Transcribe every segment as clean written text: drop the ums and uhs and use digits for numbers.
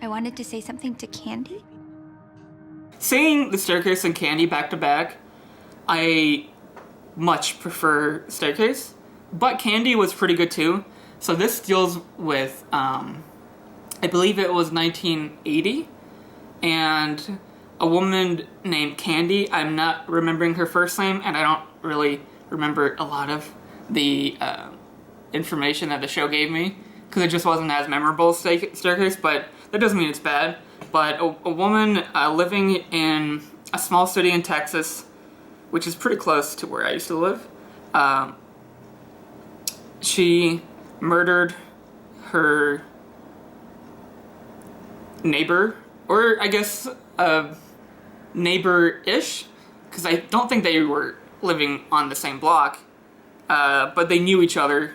I wanted to say something to Candy. Seeing The Staircase and Candy back to back, I much prefer Staircase, but Candy was pretty good too. So this deals with, I believe it was 1980, and a woman named Candy. I'm not remembering her first name, and I don't really remember a lot of the information that the show gave me, because it just wasn't as memorable as Staircase, but that doesn't mean it's bad. But a woman living in a small city in Texas, which is pretty close to where I used to live, she murdered her neighbor, or I guess neighbor-ish, because I don't think they were living on the same block, but they knew each other.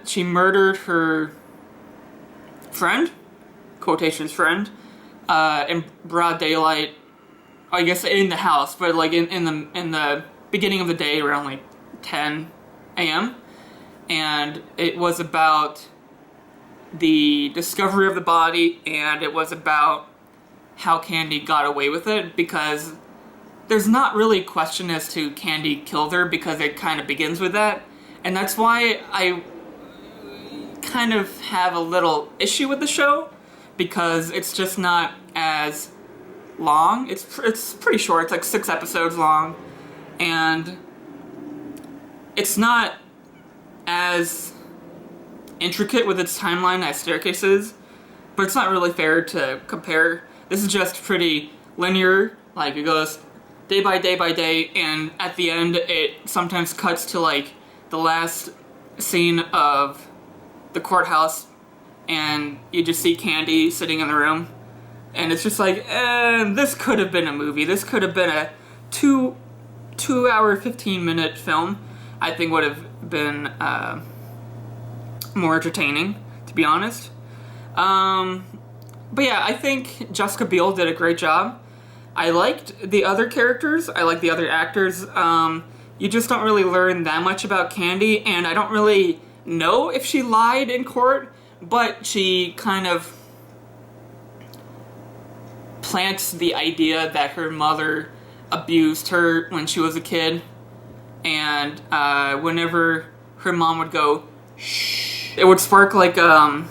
She murdered her friend, quotations friend, in broad daylight. I guess in the house, but like in the beginning of the day, around like 10 a.m. And it was about the discovery of the body, and it was about how Candy got away with it, because there's not really a question as to Candy killed her, because it kind of begins with that. And that's why I kind of have a little issue with the show, because it's just not as long. It's pretty short. It's like 6 episodes long, and it's not as intricate with its timeline as Staircase is, but it's not really fair to compare. This is just pretty linear. Like, it goes day by day by day, and at the end it sometimes cuts to like the last scene of the courthouse, and you just see Candy sitting in the room, and it's just like, this could have been a movie. This could have been a 2 hour 15-minute film. I think would have been more entertaining, to be honest. But yeah, I think Jessica Biel did a great job. I liked the other characters. I liked the other actors. You just don't really learn that much about Candy, and I don't really know if she lied in court, but she kind of plants the idea that her mother abused her when she was a kid, and whenever her mom would go shh, it would spark like a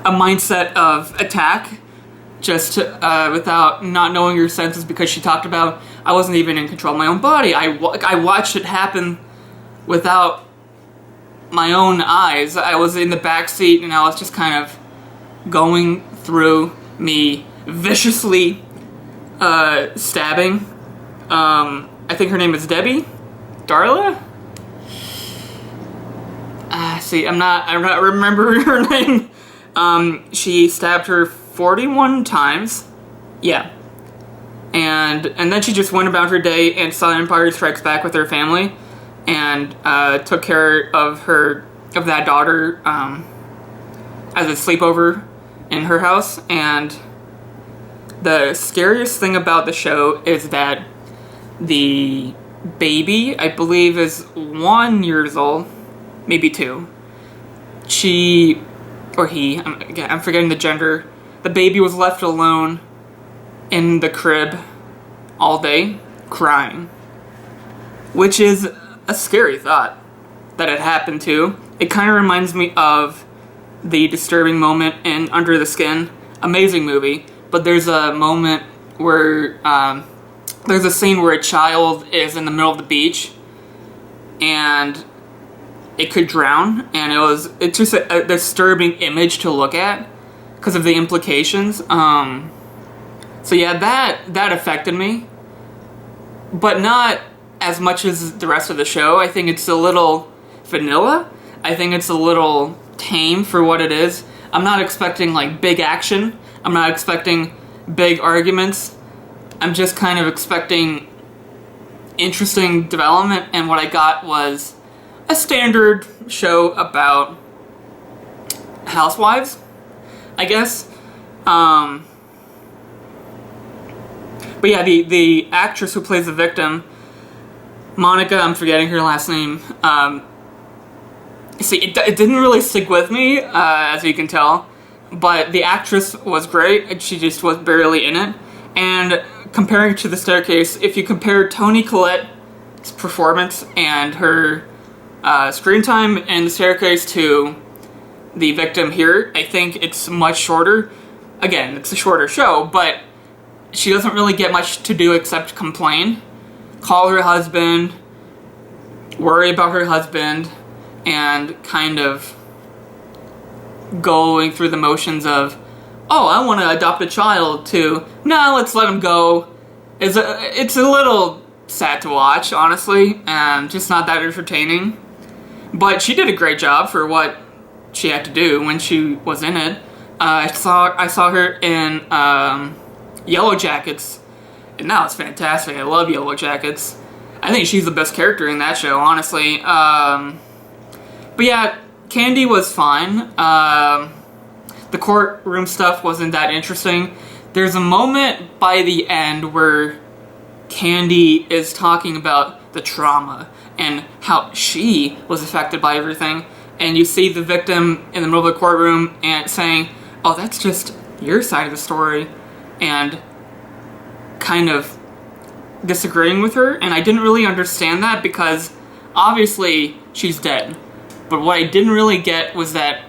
mindset of attack, just without not knowing your senses, because she talked about, I wasn't even in control of my own body. I watched it happen without my own eyes. I was in the back seat, and I was just kind of going through me viciously stabbing. I think her name is Debbie? Darla? See, I'm not remembering her name. She stabbed her 41 times. Yeah. And then she just went about her day and saw Empire Strikes Back with her family, and took care of that daughter as a sleepover in her house. And the scariest thing about the show is that the baby, I believe, is 1 year old, maybe 2. She, or he, I'm forgetting the gender. The baby was left alone in the crib all day, crying. Which is a scary thought that it happened to. It kind of reminds me of the disturbing moment in Under the Skin. Amazing movie, but there's a moment where, there's a scene where a child is in the middle of the beach, and it could drown, and it's just a disturbing image to look at because of the implications. So yeah, that affected me, but not as much as the rest of the show. I think it's a little vanilla. I think it's a little tame for what it is. I'm not expecting like big action. I'm not expecting big arguments. I'm just kind of expecting interesting development, and what I got was a standard show about housewives, I guess. But yeah, the actress who plays the victim, Monica, I'm forgetting her last name, See, it didn't really stick with me, as you can tell, but the actress was great, and she just was barely in it. And comparing to The Staircase, if you compare Toni Collette's performance and her screen time in The Staircase to the victim here, I think it's much shorter. Again, it's a shorter show, but she doesn't really get much to do except complain, call her husband, worry about her husband, and kind of going through the motions of, oh, I want to adopt a child, to, nah, let's let him go. It's a little sad to watch, honestly, and just not that entertaining. But she did a great job for what she had to do when she was in it. I saw her in Yellow Jackets, and that was fantastic. I love Yellow Jackets. I think she's the best character in that show, honestly. But yeah, Candy was fine. The courtroom stuff wasn't that interesting. There's a moment by the end where Candy is talking about the trauma and how she was affected by everything. And you see the victim in the middle of the courtroom and saying, oh, that's just your side of the story. And kind of disagreeing with her. And I didn't really understand that because obviously she's dead. But what I didn't really get was that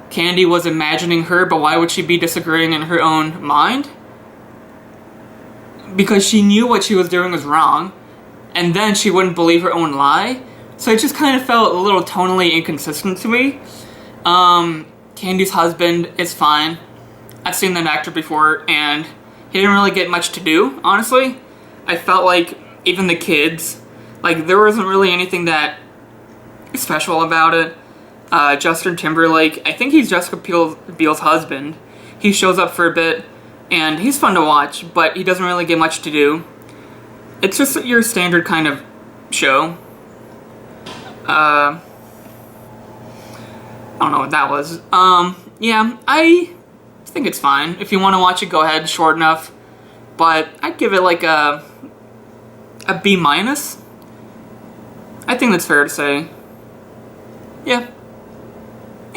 Candy was imagining her, but why would she be disagreeing in her own mind? Because she knew what she was doing was wrong, and then she wouldn't believe her own lie. So it just kind of felt a little tonally inconsistent to me. Candy's husband is fine. I've seen that actor before, and he didn't really get much to do, honestly. I felt like even the kids, like there wasn't really anything that special about it. Justin Timberlake, I think he's Jessica Biel's husband. He shows up for a bit, and he's fun to watch, but he doesn't really get much to do. It's just your standard kind of show. I don't know what that was. Yeah, I think it's fine. If you want to watch it, go ahead. Short enough. But I'd give it like a B-. I think that's fair to say. Yeah.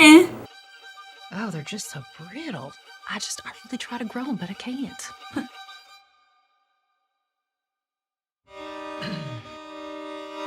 Oh, they're just so brittle. I really try to grow them, but I can't.